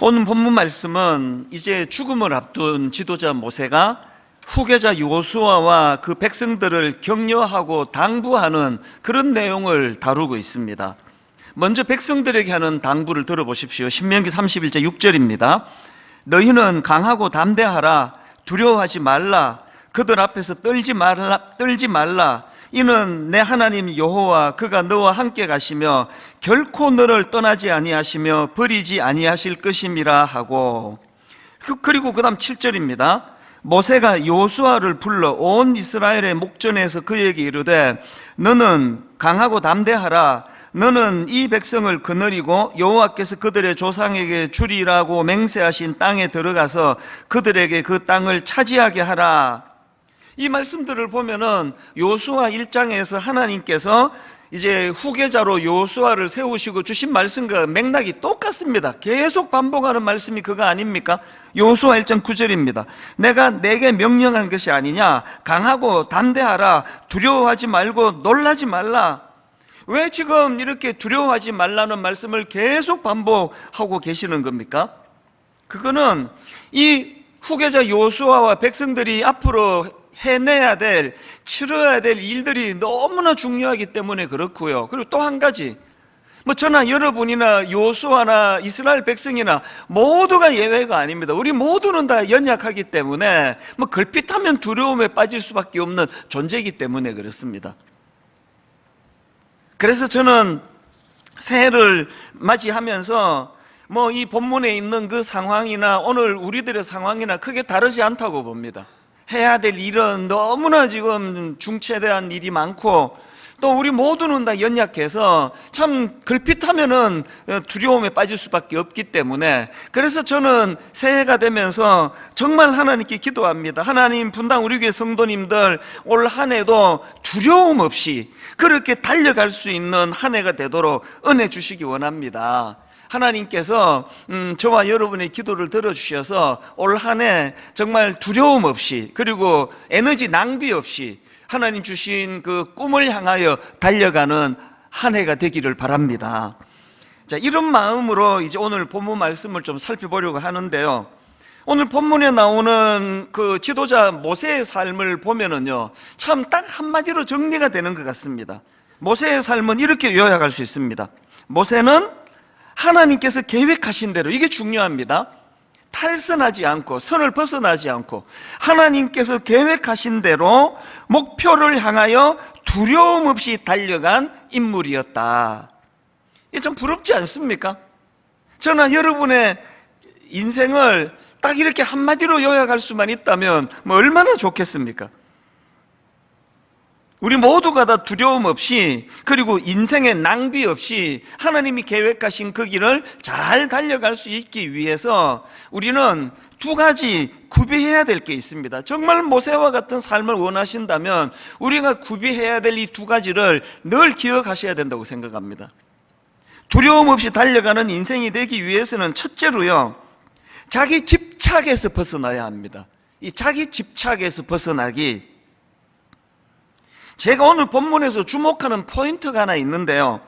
오늘 본문 말씀은 이제 죽음을 앞둔 지도자 모세가 후계자 여호수아와 그 백성들을 격려하고 당부하는 그런 내용을 다루고 있습니다. 먼저 백성들에게 하는 당부를 들어보십시오. 신명기 31장 6절입니다. 너희는 강하고 담대하라. 두려워하지 말라. 그들 앞에서 떨지 말라. 이는 내 하나님 여호와 그가 너와 함께 가시며 결코 너를 떠나지 아니하시며 버리지 아니하실 것임이라 하고, 그리고 그 다음 7절입니다. 모세가 여호수아를 불러 온 이스라엘의 목전에서 그에게 이르되 너는 강하고 담대하라. 너는 이 백성을 거느리고 여호와께서 그들의 조상에게 주리라고 맹세하신 땅에 들어가서 그들에게 그 땅을 차지하게 하라. 이 말씀들을 보면은 여호수아 1장에서 하나님께서 이제 후계자로 여호수아를 세우시고 주신 말씀과 맥락이 똑같습니다. 계속 반복하는 말씀이 그거 아닙니까? 여호수아 1장 9절입니다. 내가 내게 명령한 것이 아니냐? 강하고 담대하라. 두려워하지 말고 놀라지 말라. 왜 지금 이렇게 두려워하지 말라는 말씀을 계속 반복하고 계시는 겁니까? 그거는 이 후계자 여호수아와 백성들이 앞으로 해내야 될, 치러야 될 일들이 너무나 중요하기 때문에 그렇고요. 그리고 또 한 가지, 저나 여러분이나 여호수아나 이스라엘 백성이나 모두가 예외가 아닙니다. 우리 모두는 다 연약하기 때문에 걸핏하면 두려움에 빠질 수밖에 없는 존재이기 때문에 그렇습니다. 그래서 저는 새해를 맞이하면서 이 본문에 있는 그 상황이나 오늘 우리들의 상황이나 크게 다르지 않다고 봅니다. 해야 될 일은 너무나 지금 중체대한 일이 많고 또 우리 모두는 다 연약해서 참 걸핏하면은 두려움에 빠질 수밖에 없기 때문에, 그래서 저는 새해가 되면서 정말 하나님께 기도합니다. 하나님, 분당 우리 교회 성도님들 올 한 해도 두려움 없이 그렇게 달려갈 수 있는 한 해가 되도록 은혜 주시기 원합니다. 하나님께서 저와 여러분의 기도를 들어주셔서 올 한 해 정말 두려움 없이, 그리고 에너지 낭비 없이 하나님 주신 그 꿈을 향하여 달려가는 한 해가 되기를 바랍니다. 자, 이런 마음으로 이제 오늘 본문 말씀을 좀 살펴보려고 하는데요. 오늘 본문에 나오는 그 지도자 모세의 삶을 보면은요, 참 딱 한마디로 정리가 되는 것 같습니다. 모세의 삶은 이렇게 요약할 수 있습니다. 모세는 하나님께서 계획하신 대로, 이게 중요합니다. 탈선하지 않고 선을 벗어나지 않고 하나님께서 계획하신 대로 목표를 향하여 두려움 없이 달려간 인물이었다. 이게 좀 부럽지 않습니까? 저나 여러분의 인생을 딱 이렇게 한마디로 요약할 수만 있다면 얼마나 좋겠습니까? 우리 모두가 다 두려움 없이, 그리고 인생의 낭비 없이 하나님이 계획하신 그 길을 잘 달려갈 수 있기 위해서 우리는 두 가지 구비해야 될 게 있습니다. 정말 모세와 같은 삶을 원하신다면 우리가 구비해야 될 이 두 가지를 늘 기억하셔야 된다고 생각합니다. 두려움 없이 달려가는 인생이 되기 위해서는 첫째로요, 자기 집착에서 벗어나야 합니다. 이 자기 집착에서 벗어나기, 제가 오늘 본문에서 주목하는 포인트가 하나 있는데요.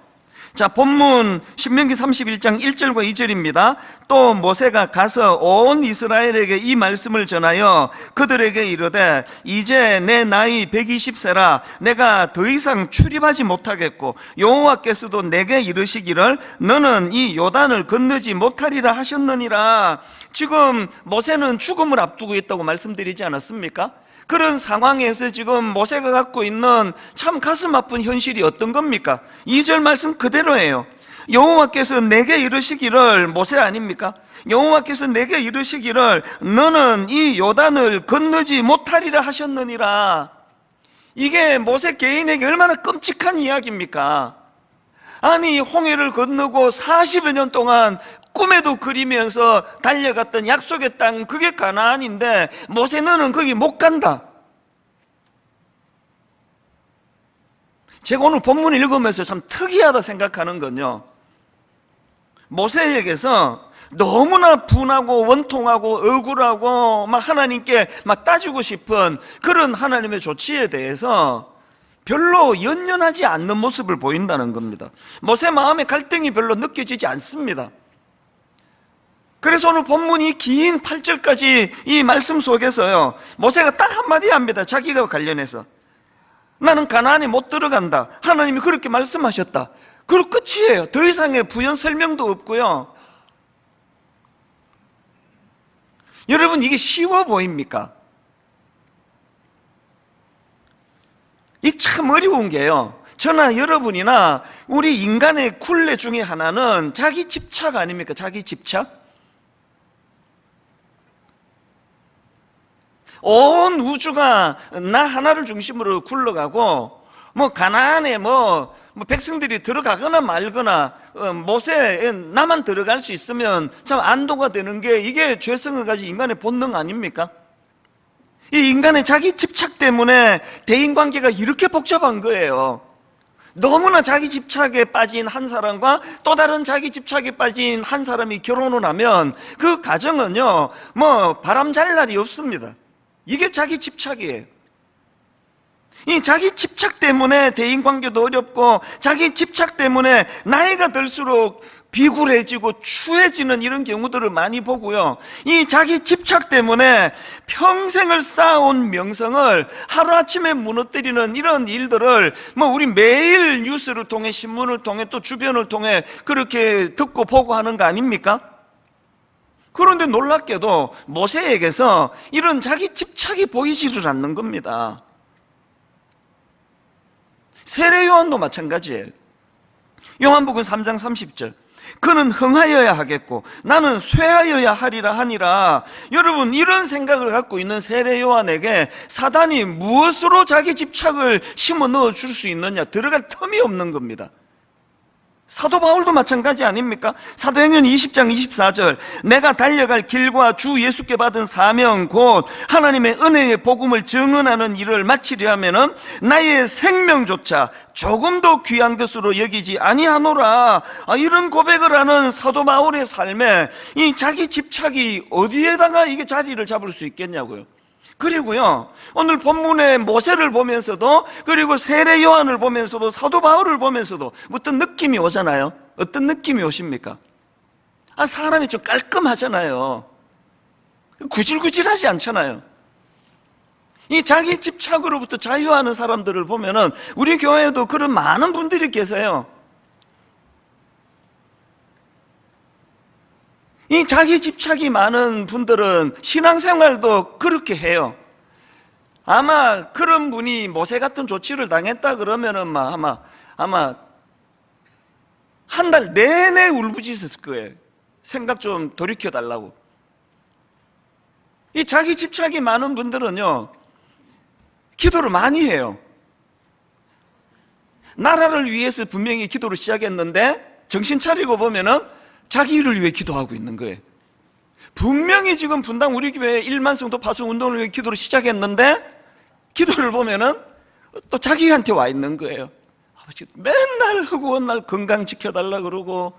자, 본문 신명기 31장 1절과 2절입니다. 또 모세가 가서 온 이스라엘에게 이 말씀을 전하여 그들에게 이르되 이제 내 나이 120세라 내가 더 이상 출입하지 못하겠고 여호와께서도 내게 이르시기를 너는 이 요단을 건너지 못하리라 하셨느니라. 지금 모세는 죽음을 앞두고 있다고 말씀드리지 않았습니까? 그런 상황에서 지금 모세가 갖고 있는 참 가슴 아픈 현실이 어떤 겁니까? 2절 말씀 그대로예요. 여호와께서 내게 이르시기를, 모세 아닙니까? 여호와께서 내게 이르시기를 너는 이 요단을 건너지 못하리라 하셨느니라. 이게 모세 개인에게 얼마나 끔찍한 이야기입니까? 아니, 홍해를 건너고 40여 년 동안 꿈에도 그리면서 달려갔던 약속의 땅, 그게 가나안인데 모세 너는 거기 못 간다. 제가 오늘 본문을 읽으면서 참 특이하다 생각하는 건요, 모세에게서 너무나 분하고 원통하고 억울하고 막 하나님께 막 따지고 싶은 그런 하나님의 조치에 대해서 별로 연연하지 않는 모습을 보인다는 겁니다. 모세 마음에 갈등이 별로 느껴지지 않습니다. 그래서 오늘 본문이 긴 8절까지 이 말씀 속에서요, 모세가 딱 한마디 합니다. 자기가 관련해서. 나는 가나안에 못 들어간다. 하나님이 그렇게 말씀하셨다. 그리고 끝이에요. 더 이상의 부연 설명도 없고요. 여러분, 이게 쉬워 보입니까? 이 참 어려운 게요, 저나 여러분이나 우리 인간의 굴레 중에 하나는 자기 집착 아닙니까? 자기 집착. 온 우주가 나 하나를 중심으로 굴러가고, 가나안에 백성들이 들어가거나 말거나, 모세 나만 들어갈 수 있으면 참 안도가 되는 게, 이게 죄성을 가진 인간의 본능 아닙니까? 이 인간의 자기 집착 때문에 대인관계가 이렇게 복잡한 거예요. 너무나 자기 집착에 빠진 한 사람과 또 다른 자기 집착에 빠진 한 사람이 결혼을 하면 그 가정은요, 바람 잘 날이 없습니다. 이게 자기 집착이에요. 이 자기 집착 때문에 대인관계도 어렵고, 자기 집착 때문에 나이가 들수록 비굴해지고 추해지는 이런 경우들을 많이 보고요, 이 자기 집착 때문에 평생을 쌓아온 명성을 하루아침에 무너뜨리는 이런 일들을 우리 매일 뉴스를 통해, 신문을 통해, 또 주변을 통해 그렇게 듣고 보고 하는 거 아닙니까? 그런데 놀랍게도 모세에게서 이런 자기 집착이 보이지를 않는 겁니다. 세례 요한도 마찬가지예요. 요한복음 3장 30절, 그는 흥하여야 하겠고 나는 쇠하여야 하리라 하니라. 여러분, 이런 생각을 갖고 있는 세례 요한에게 사단이 무엇으로 자기 집착을 심어 넣어 줄 수 있느냐? 들어갈 틈이 없는 겁니다. 사도 바울도 마찬가지 아닙니까? 사도행전 20장 24절, 내가 달려갈 길과 주 예수께 받은 사명 곧 하나님의 은혜의 복음을 증언하는 일을 마치려 하면은 나의 생명조차 조금도 귀한 것으로 여기지 아니하노라. 이런 고백을 하는 사도 바울의 삶에 이 자기 집착이 어디에다가 이게 자리를 잡을 수 있겠냐고요. 그리고요, 오늘 본문의 모세를 보면서도, 그리고 세례 요한을 보면서도, 사도 바울을 보면서도 어떤 느낌이 오잖아요. 어떤 느낌이 오십니까? 사람이 좀 깔끔하잖아요. 구질구질하지 않잖아요. 이 자기 집착으로부터 자유하는 사람들을 보면은 우리 교회에도 그런 많은 분들이 계세요. 이 자기 집착이 많은 분들은 신앙생활도 그렇게 해요. 아마 그런 분이 모세 같은 조치를 당했다 그러면은 아마 한 달 내내 울부짖었을 거예요. 생각 좀 돌이켜 달라고. 이 자기 집착이 많은 분들은요, 기도를 많이 해요. 나라를 위해서 분명히 기도를 시작했는데 정신 차리고 보면은 자기 일을 위해 기도하고 있는 거예요. 분명히 지금 분당 우리 교회 1만 성도 파송 운동을 위해 기도를 시작했는데 기도를 보면은 또 자기한테 와 있는 거예요. 아버지 맨날 허구한 날 건강 지켜달라 그러고,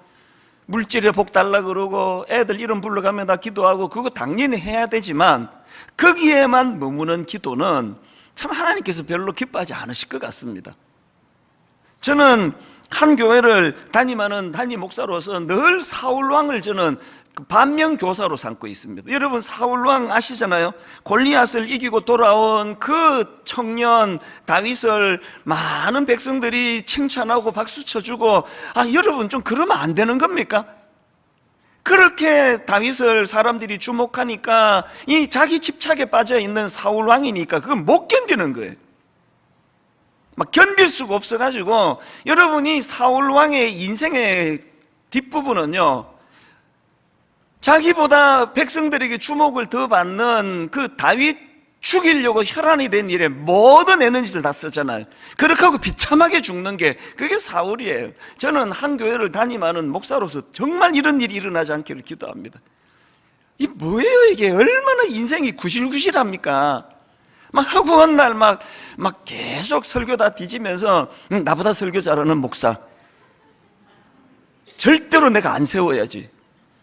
물질에 복 달라 그러고, 애들 이름 불러가면 다 기도하고, 그거 당연히 해야 되지만 거기에만 머무는 기도는 참 하나님께서 별로 기뻐하지 않으실 것 같습니다. 저는 한 교회를 담임하는 담임 목사로서 늘 사울왕을 저는 반면 교사로 삼고 있습니다. 여러분, 사울왕 아시잖아요? 골리앗을 이기고 돌아온 그 청년 다윗을 많은 백성들이 칭찬하고 박수 쳐주고, 여러분 좀 그러면 안 되는 겁니까? 그렇게 다윗을 사람들이 주목하니까 이 자기 집착에 빠져 있는 사울왕이니까 그건 못 견디는 거예요. 견딜 수가 없어가지고, 여러분이 사울왕의 인생의 뒷부분은요, 자기보다 백성들에게 주목을 더 받는 그 다윗 죽이려고 혈안이 된 일에 모든 에너지를 다 쓰잖아요. 그렇게 하고 비참하게 죽는 게 그게 사울이에요. 저는 한 교회를 담임하는 목사로서 정말 이런 일이 일어나지 않기를 기도합니다. 이 뭐예요 이게? 얼마나 인생이 구실구실합니까? 허구한 날 계속 설교 다 뒤지면서 나보다 설교 잘하는 목사 절대로 내가 안 세워야지.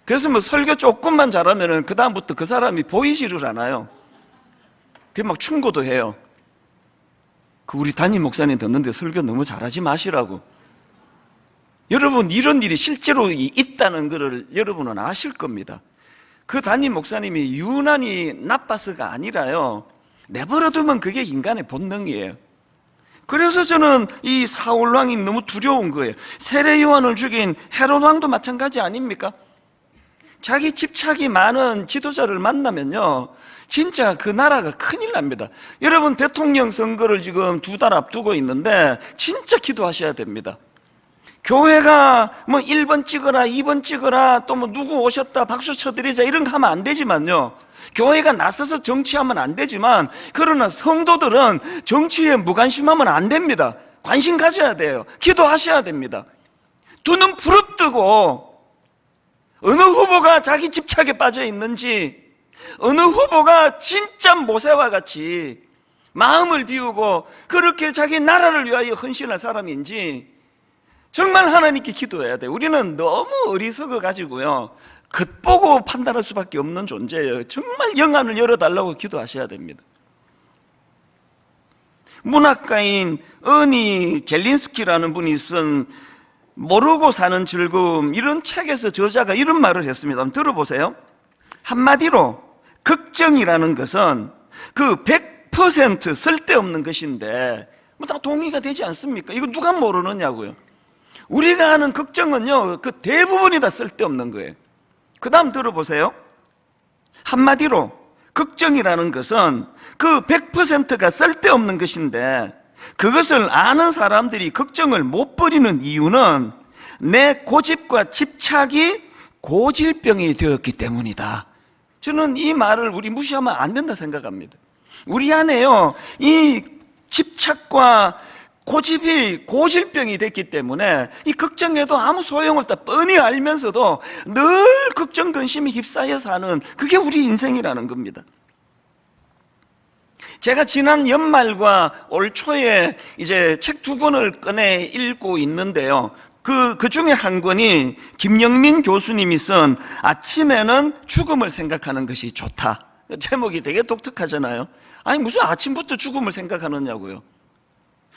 그래서 설교 조금만 잘하면은 그 다음부터 그 사람이 보이지를 않아요. 그게 충고도 해요. 우리 담임 목사님 듣는데 설교 너무 잘하지 마시라고. 여러분, 이런 일이 실제로 있다는 것을 여러분은 아실 겁니다. 그 담임 목사님이 유난히 나빠서가 아니라요, 내버려두면 그게 인간의 본능이에요. 그래서 저는 이 사울 왕이 너무 두려운 거예요. 세례 요한을 죽인 헤롯 왕도 마찬가지 아닙니까? 자기 집착이 많은 지도자를 만나면요, 진짜 그 나라가 큰일 납니다. 여러분, 대통령 선거를 지금 2달 앞두고 있는데 진짜 기도하셔야 됩니다. 교회가 뭐 1번 찍어라, 2번 찍어라, 또 뭐 누구 오셨다 박수 쳐드리자 이런 거 하면 안 되지만요, 교회가 나서서 정치하면 안 되지만, 그러나 성도들은 정치에 무관심하면 안 됩니다. 관심 가져야 돼요. 기도하셔야 됩니다. 두 눈 부릅뜨고 어느 후보가 자기 집착에 빠져 있는지, 어느 후보가 진짜 모세와 같이 마음을 비우고 그렇게 자기 나라를 위하여 헌신할 사람인지 정말 하나님께 기도해야 돼요. 우리는 너무 어리석어 가지고요, 겉보고 판단할 수밖에 없는 존재예요. 정말 영안을 열어달라고 기도하셔야 됩니다. 문학가인 어니 젤린스키라는 분이 쓴 모르고 사는 즐거움, 이런 책에서 저자가 이런 말을 했습니다. 한번 들어보세요. 한마디로 걱정이라는 것은 그 100% 쓸데없는 것인데 뭐 다 동의가 되지 않습니까? 이거 누가 모르느냐고요. 우리가 하는 걱정은요, 그 대부분이 다 쓸데없는 거예요. 그 다음 들어보세요. 한마디로 걱정이라는 것은 그 100%가 쓸데없는 것인데, 그것을 아는 사람들이 걱정을 못 버리는 이유는 내 고집과 집착이 고질병이 되었기 때문이다. 저는 이 말을 우리 무시하면 안 된다 생각합니다. 우리 안에요, 이 집착과 고집이 고질병이 됐기 때문에 이 걱정해도 아무 소용없다 뻔히 알면서도 늘 걱정 근심에 휩싸여 사는, 그게 우리 인생이라는 겁니다. 제가 지난 연말과 올 초에 이제 책 2권을 꺼내 읽고 있는데요, 그 중에 한 권이 김영민 교수님이 쓴 아침에는 죽음을 생각하는 것이 좋다. 제목이 되게 독특하잖아요. 아니, 무슨 아침부터 죽음을 생각하느냐고요.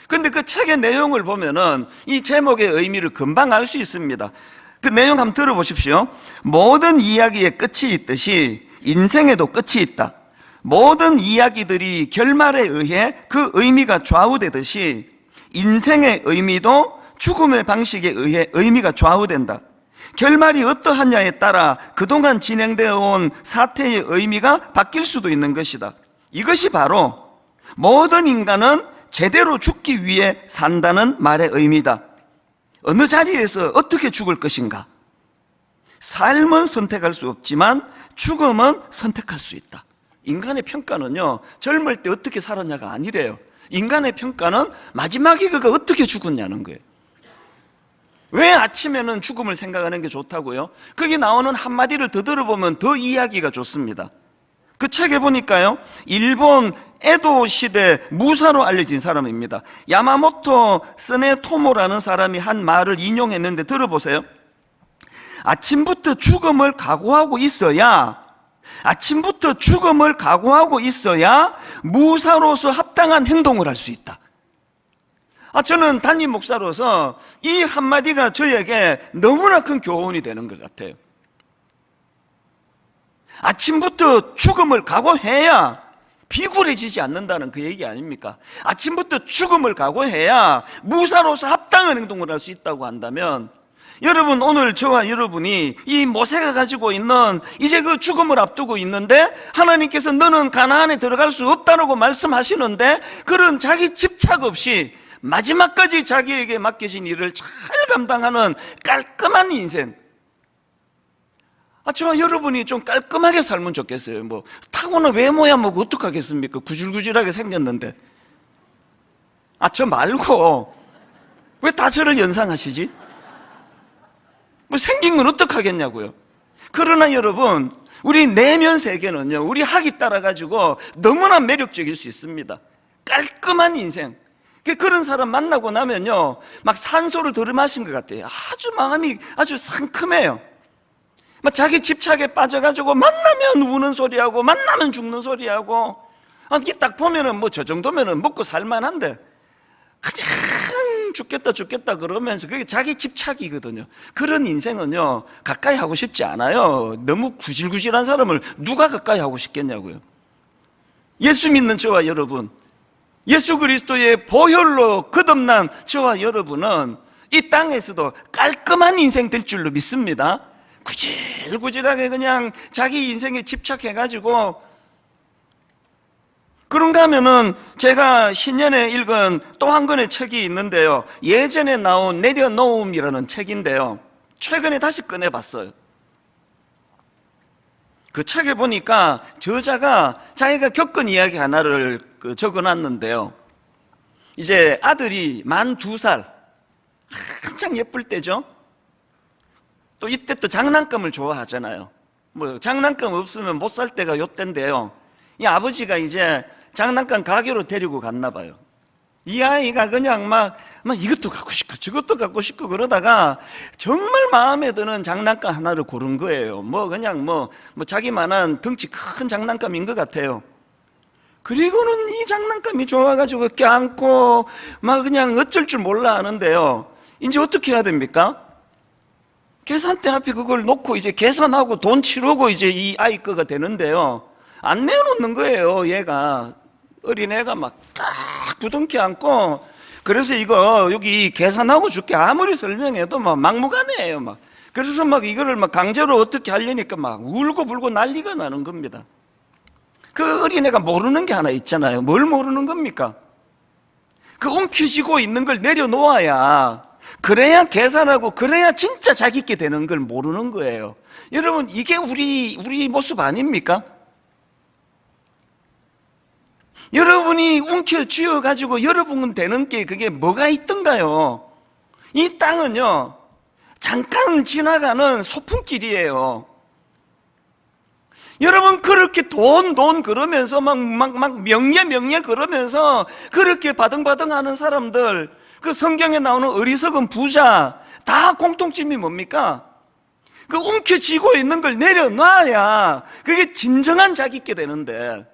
근데 그 책의 내용을 보면은 이 제목의 의미를 금방 알 수 있습니다. 그 내용 한번 들어보십시오. 모든 이야기에 끝이 있듯이 인생에도 끝이 있다. 모든 이야기들이 결말에 의해 그 의미가 좌우되듯이 인생의 의미도 죽음의 방식에 의해 의미가 좌우된다. 결말이 어떠하냐에 따라 그동안 진행되어 온 사태의 의미가 바뀔 수도 있는 것이다. 이것이 바로 모든 인간은 제대로 죽기 위해 산다는 말의 의미다. 어느 자리에서 어떻게 죽을 것인가? 삶은 선택할 수 없지만 죽음은 선택할 수 있다. 인간의 평가는요, 젊을 때 어떻게 살았냐가 아니래요. 인간의 평가는 마지막에 그가 어떻게 죽었냐는 거예요. 왜 아침에는 죽음을 생각하는 게 좋다고요? 거기 나오는 한마디를 더 들어보면 더 이야기가 좋습니다. 그 책에 보니까요, 일본 에도 시대 무사로 알려진 사람입니다. 야마모토 스네토모라는 사람이 한 말을 인용했는데 들어보세요. 아침부터 죽음을 각오하고 있어야 무사로서 합당한 행동을 할 수 있다. 저는 담임 목사로서 이 한마디가 저에게 너무나 큰 교훈이 되는 것 같아요. 아침부터 죽음을 각오해야 비굴해지지 않는다는 그 얘기 아닙니까? 아침부터 죽음을 각오해야 무사로서 합당한 행동을 할 수 있다고 한다면, 여러분, 오늘 저와 여러분이 이 모세가 가지고 있는 이제 그 죽음을 앞두고 있는데 하나님께서 너는 가나안에 들어갈 수 없다라고 말씀하시는데, 그런 자기 집착 없이 마지막까지 자기에게 맡겨진 일을 잘 감당하는 깔끔한 인생, 저와 여러분이 좀 깔끔하게 살면 좋겠어요. 뭐 타고난 외모야 뭐 어떡하겠습니까? 구질구질하게 생겼는데. 저 말고 왜 다 저를 연상하시지? 뭐 생긴 건 어떡하겠냐고요. 그러나 여러분, 우리 내면 세계는요, 우리 학이 따라가지고 너무나 매력적일 수 있습니다. 깔끔한 인생. 그런 사람 만나고 나면요, 막 산소를 들이마신 것 같아요. 아주 마음이 아주 상큼해요. 막 자기 집착에 빠져가지고 만나면 우는 소리하고 만나면 죽는 소리하고, 딱 보면은 뭐 저 정도면은 먹고 살만한데 그냥 죽겠다 그러면서 그게 자기 집착이거든요. 그런 인생은요 가까이 하고 싶지 않아요. 너무 구질구질한 사람을 누가 가까이 하고 싶겠냐고요. 예수 믿는 저와 여러분, 예수 그리스도의 보혈로 거듭난 저와 여러분은 이 땅에서도 깔끔한 인생 될 줄로 믿습니다. 구질구질하게 그냥 자기 인생에 집착해가지고, 그런가 하면은 제가 신년에 읽은 또 한 권의 책이 있는데요, 예전에 나온 내려놓음이라는 책인데요, 최근에 다시 꺼내봤어요. 그 책에 보니까 저자가 자기가 겪은 이야기 하나를 적어놨는데요, 이제 아들이 만 2살, 한창 예쁠 때죠. 또 이때 또 장난감을 좋아하잖아요. 뭐 장난감 없으면 못 살 때가 요때인데요, 이 아버지가 이제 장난감 가게로 데리고 갔나 봐요. 이 아이가 그냥 막 이것도 갖고 싶고 저것도 갖고 싶고 그러다가 정말 마음에 드는 장난감 하나를 고른 거예요. 그냥 자기만한 덩치 큰 장난감인 것 같아요. 그리고는 이 장난감이 좋아가지고 껴안고 막 그냥 어쩔 줄 몰라 하는데요, 이제 어떻게 해야 됩니까? 계산대 앞에 그걸 놓고 이제 계산하고 돈 치르고 이제 이 아이 거가 되는데요, 안 내어놓는 거예요. 얘가, 어린애가 막 딱 부둥켜 안고, 그래서 이거 여기 계산하고 줄게 아무리 설명해도 막 막무가내예요. 막 그래서 막 이거를 막 강제로 어떻게 하려니까 막 울고 불고 난리가 나는 겁니다. 그 어린애가 모르는 게 하나 있잖아요. 뭘 모르는 겁니까? 그 움켜쥐고 있는 걸 내려놓아야, 그래야 계산하고 그래야 진짜 자기 있게 되는 걸 모르는 거예요. 여러분, 이게 우리 모습 아닙니까? 여러분이 움켜쥐어 가지고 여러분 되는 게 그게 뭐가 있던가요? 이 땅은요 잠깐 지나가는 소풍길이에요. 여러분, 그렇게 돈 그러면서 막 명예 그러면서 그렇게 바등바등 하는 사람들, 그 성경에 나오는 어리석은 부자, 다 공통점이 뭡니까? 그 움켜쥐고 있는 걸 내려놔야 그게 진정한 자기 있게 되는데,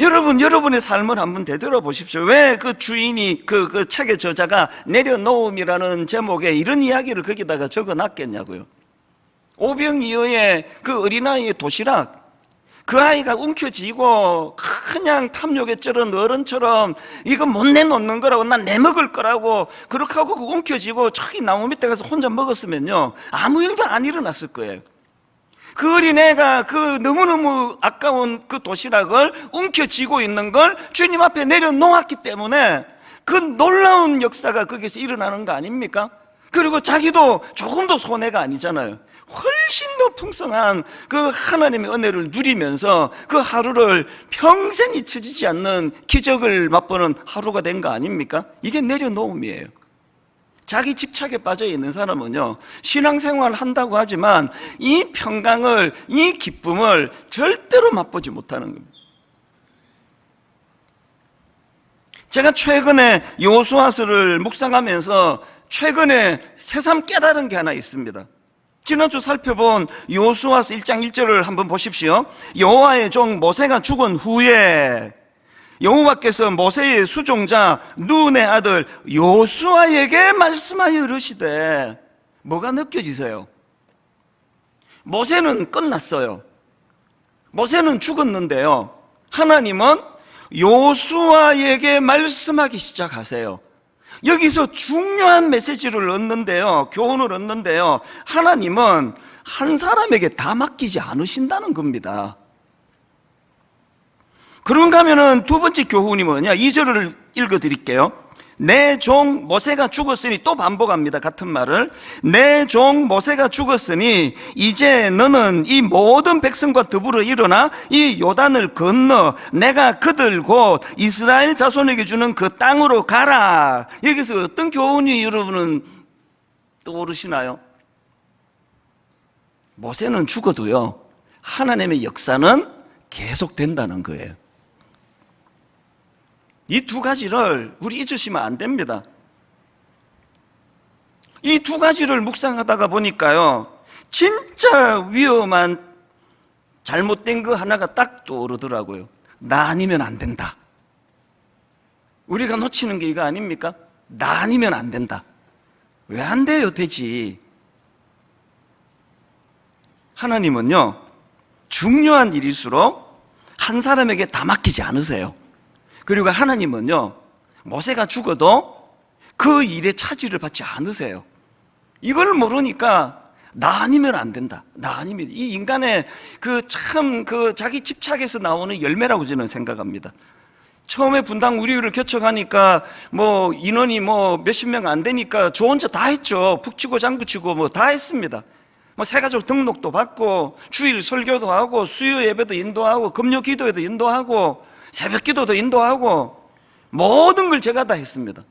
여러분의 삶을 한번 되돌아보십시오. 왜 그 주인이 그 책의 저자가 내려놓음이라는 제목에 이런 이야기를 거기다가 적어놨겠냐고요. 오병이어의 그 어린아이의 도시락, 그 아이가 움켜쥐고 그냥 탐욕에 쩔은 어른처럼 이거 못 내놓는 거라고, 난 내먹을 거라고 그렇게 하고 움켜쥐고 저기 나무 밑에 가서 혼자 먹었으면요 아무 일도 안 일어났을 거예요. 그 어린애가 그 너무너무 아까운 그 도시락을 움켜쥐고 있는 걸 주님 앞에 내려놓았기 때문에 그 놀라운 역사가 거기서 일어나는 거 아닙니까? 그리고 자기도 조금도 손해가 아니잖아요. 훨씬 더 풍성한 그 하나님의 은혜를 누리면서 그 하루를 평생 잊혀지지 않는 기적을 맛보는 하루가 된 거 아닙니까? 이게 내려놓음이에요. 자기 집착에 빠져 있는 사람은요 신앙생활을 한다고 하지만 이 평강을, 이 기쁨을 절대로 맛보지 못하는 겁니다. 제가 최근에 여호수아서를 묵상하면서 최근에 새삼 깨달은 게 하나 있습니다. 지난주 살펴본 여호수아서 1장 1절을 한번 보십시오. 여호와의 종 모세가 죽은 후에 여호와께서 모세의 수종자 눈의 아들 여호수아에게 말씀하여 이르시되, 뭐가 느껴지세요? 모세는 끝났어요. 모세는 죽었는데요, 하나님은 여호수아에게 말씀하기 시작하세요. 여기서 중요한 메시지를 얻는데요, 교훈을 얻는데요, 하나님은 한 사람에게 다 맡기지 않으신다는 겁니다. 그런가 하면은 두 번째 교훈이 뭐냐? 2절을 읽어드릴게요. 내 종 모세가 죽었으니, 또 반복합니다, 같은 말을. 내 종 모세가 죽었으니 이제 너는 이 모든 백성과 더불어 일어나 이 요단을 건너 내가 그들 곧 이스라엘 자손에게 주는 그 땅으로 가라. 여기서 어떤 교훈이 여러분은 떠오르시나요? 모세는 죽어도요 하나님의 역사는 계속된다는 거예요. 이 두 가지를 우리 잊으시면 안 됩니다. 이 두 가지를 묵상하다가 보니까요 진짜 위험한 잘못된 거 하나가 딱 떠오르더라고요. 나 아니면 안 된다. 우리가 놓치는 게 이거 아닙니까? 나 아니면 안 된다. 왜 안 돼요? 되지. 하나님은요, 중요한 일일수록 한 사람에게 다 맡기지 않으세요. 그리고 하나님은요, 모세가 죽어도 그 일에 차지를 받지 않으세요. 이걸 모르니까 나 아니면 안 된다. 나 아니면. 이 인간의 자기 집착에서 나오는 열매라고 저는 생각합니다. 처음에 분당 우리를 개척하니까 인원이 몇십 명 안 되니까 저 혼자 다 했죠. 북치고 장구치고 다 했습니다. 새가족 등록도 받고 주일 설교도 하고 수요 예배도 인도하고 금요 기도에도 인도하고 새벽 기도도 인도하고 모든 걸 제가 다 했습니다.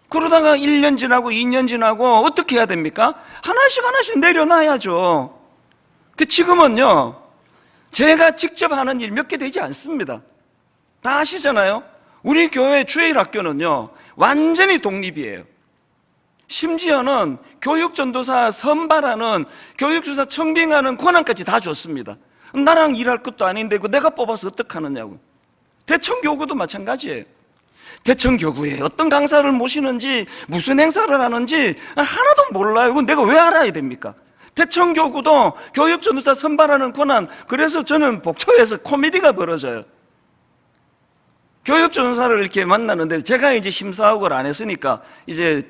그러다가 1년 지나고 2년 지나고 어떻게 해야 됩니까? 하나씩 내려놔야죠. 지금은요, 제가 직접 하는 일 몇 개 되지 않습니다. 다 아시잖아요. 우리 교회 주일학교는요 완전히 독립이에요. 심지어는 교육전도사 선발하는, 교육주사 청빙하는 권한까지 다 줬습니다. 나랑 일할 것도 아닌데 내가 뽑아서 어떡하느냐고. 대청교구도 마찬가지예요. 대청교구에 어떤 강사를 모시는지 무슨 행사를 하는지 하나도 몰라요. 그건 내가 왜 알아야 됩니까? 대청교구도 교육전도사 선발하는 권한. 그래서 저는 복초에서 코미디가 벌어져요. 교육전도사를 이렇게 만나는데 제가 이제 심사학을 안 했으니까 이제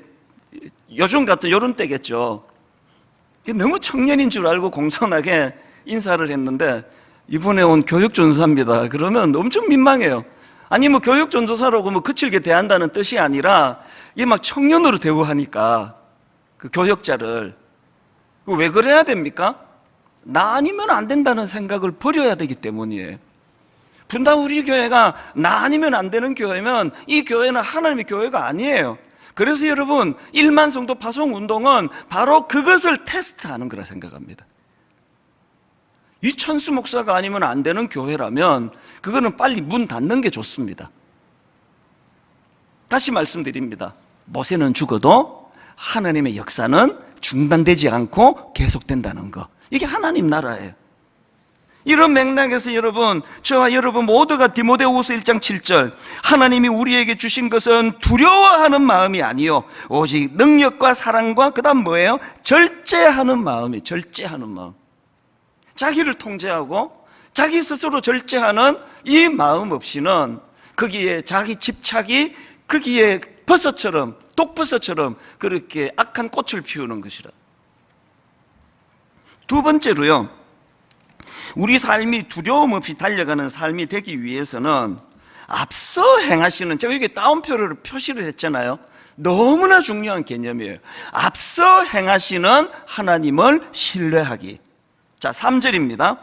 요즘 같은 요런 때겠죠. 너무 청년인 줄 알고 공손하게 인사를 했는데 이번에 온 교육전도사입니다. 그러면 엄청 민망해요. 아니 교육전도사라고 거칠게 대한다는 뜻이 아니라 이게 막 청년으로 대우하니까 그 교역자를 왜 그래야 됩니까? 나 아니면 안 된다는 생각을 버려야 되기 때문이에요. 분당 우리 교회가 나 아니면 안 되는 교회면 이 교회는 하나님의 교회가 아니에요. 그래서 여러분 1만 성도 파송 운동은 바로 그것을 테스트하는 거라 생각합니다. 이찬수 목사가 아니면 안 되는 교회라면 그거는 빨리 문 닫는 게 좋습니다. 다시 말씀드립니다. 모세는 죽어도 하나님의 역사는 중단되지 않고 계속된다는 거. 이게 하나님 나라예요. 이런 맥락에서 여러분, 저와 여러분 모두가 디모데후서 1장 7절 하나님이 우리에게 주신 것은 두려워하는 마음이 아니요 오직 능력과 사랑과 그다음 뭐예요? 절제하는 마음이에요. 절제하는 마음. 자기를 통제하고 자기 스스로 절제하는 이 마음 없이는 거기에 자기 집착이 거기에 버섯처럼, 독버섯처럼 그렇게 악한 꽃을 피우는 것이라. 두 번째로요, 우리 삶이 두려움 없이 달려가는 삶이 되기 위해서는 앞서 행하시는, 제가 여기 따옴표를 표시를 했잖아요. 너무나 중요한 개념이에요. 앞서 행하시는 하나님을 신뢰하기. 자, 3절입니다.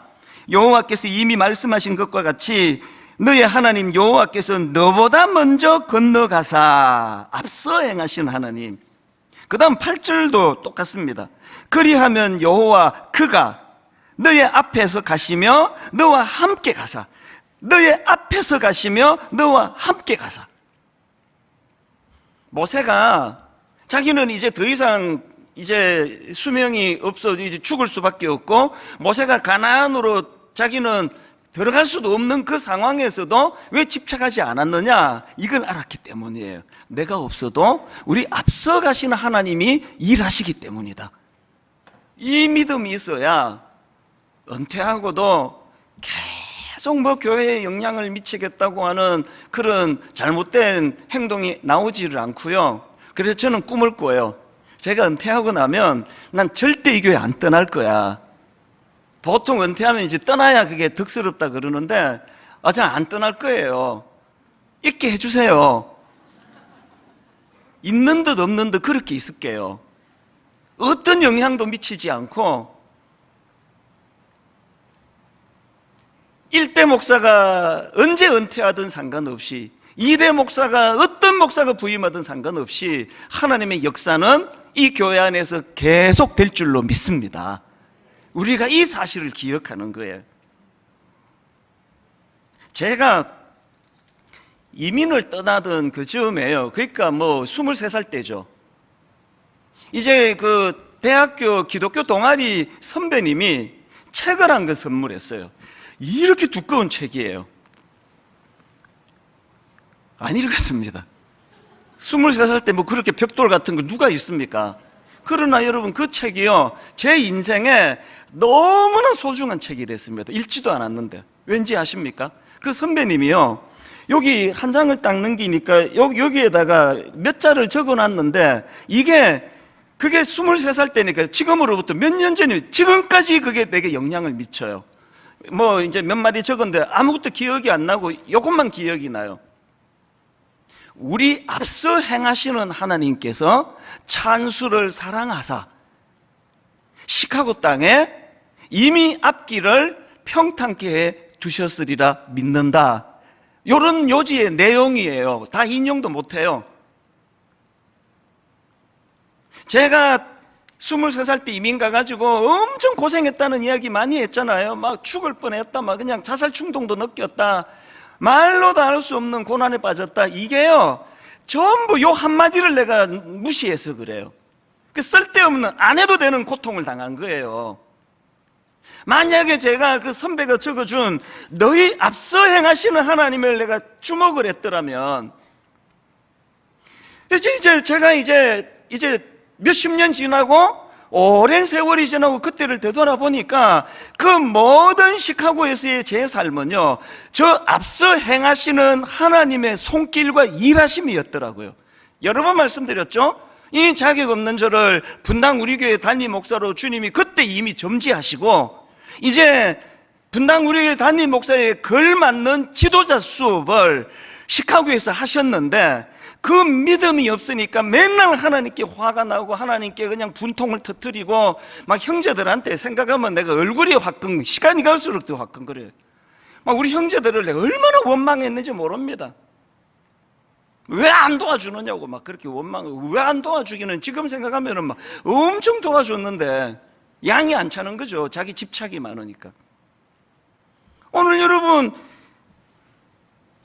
여호와께서 이미 말씀하신 것과 같이 너의 하나님 여호와께서 너보다 먼저 건너가사. 앞서 행하신 하나님. 그 다음 8절도 똑같습니다. 그리하면 여호와 그가 너의 앞에서 가시며 너와 함께 가사. 너의 앞에서 가시며 너와 함께 가사. 모세가 자기는 이제 더 이상 이제 수명이 없어 이제 죽을 수밖에 없고 모세가 가나안으로 자기는 들어갈 수도 없는 그 상황에서도 왜 집착하지 않았느냐? 이걸 알았기 때문이에요. 내가 없어도 우리 앞서 가시는 하나님이 일하시기 때문이다. 이 믿음이 있어야 은퇴하고도 계속 교회에 영향을 미치겠다고 하는 그런 잘못된 행동이 나오지를 않고요. 그래서 저는 꿈을 꿔요. 제가 은퇴하고 나면 난 절대 이 교회 안 떠날 거야. 보통 은퇴하면 이제 떠나야 그게 덕스럽다 그러는데 저는 안 떠날 거예요. 있게 해주세요. 있는 듯 없는 듯 그렇게 있을게요. 어떤 영향도 미치지 않고 1대 목사가 언제 은퇴하든 상관없이 2대 목사가 어떤 목사가 부임하든 상관없이 하나님의 역사는 이 교회 안에서 계속 될 줄로 믿습니다. 우리가 이 사실을 기억하는 거예요. 제가 이민을 떠나던 그 즈음에요. 그러니까 23살 때죠. 이제 그 대학교 기독교 동아리 선배님이 책을 한 권 선물했어요. 이렇게 두꺼운 책이에요. 안 읽었습니다. 23살 때 뭐 그렇게 벽돌 같은 거 누가 있습니까? 그러나 여러분 그 책이요 제 인생에 너무나 소중한 책이 됐습니다. 읽지도 않았는데 왠지 아십니까? 그 선배님이요 여기 한 장을 딱 넘기니까 여기에다가 몇 자를 적어놨는데 그게 23살 때니까 지금으로부터 몇 년 전이 지금까지 그게 내게 영향을 미쳐요. 뭐 이제 몇 마디 적었는데 아무것도 기억이 안 나고 이것만 기억이 나요. 우리 앞서 행하시는 하나님께서 찬수를 사랑하사 시카고 땅에 이미 앞길을 평탄케 해 두셨으리라 믿는다. 이런 요지의 내용이에요. 다 인용도 못해요. 제가 23살 때 이민 가가지고 엄청 고생했다는 이야기 많이 했잖아요. 막 죽을 뻔했다, 막 그냥 자살 충동도 느꼈다, 말로 다 할 수 없는 고난에 빠졌다. 이게요 전부 요 한마디를 내가 무시해서 그래요. 그 쓸데없는 안 해도 되는 고통을 당한 거예요. 만약에 제가 그 선배가 적어준 너희 앞서 행하시는 하나님을 내가 주목을 했더라면 제가 몇십 년 지나고 오랜 세월이 지나고 그때를 되돌아보니까 그 모든 시카고에서의 제 삶은요 저 앞서 행하시는 하나님의 손길과 일하심이었더라고요. 여러 번 말씀드렸죠. 이 자격 없는 저를 분당 우리 교회 담임 목사로 주님이 그때 이미 점지하시고 이제 분당 우리 교회 담임 목사에 걸맞는 지도자 수업을 시카고에서 하셨는데 그 믿음이 없으니까 맨날 하나님께 화가 나고 하나님께 그냥 분통을 터뜨리고 막 형제들한테 생각하면 내가 얼굴이 화끈, 시간이 갈수록 더 화끈거려요. 막 우리 형제들을 내가 얼마나 원망했는지 모릅니다. 왜 안 도와주느냐고 막 그렇게 왜 안 도와주기는 지금 생각하면은 막 엄청 도와줬는데 양이 안 차는 거죠. 자기 집착이 많으니까. 오늘 여러분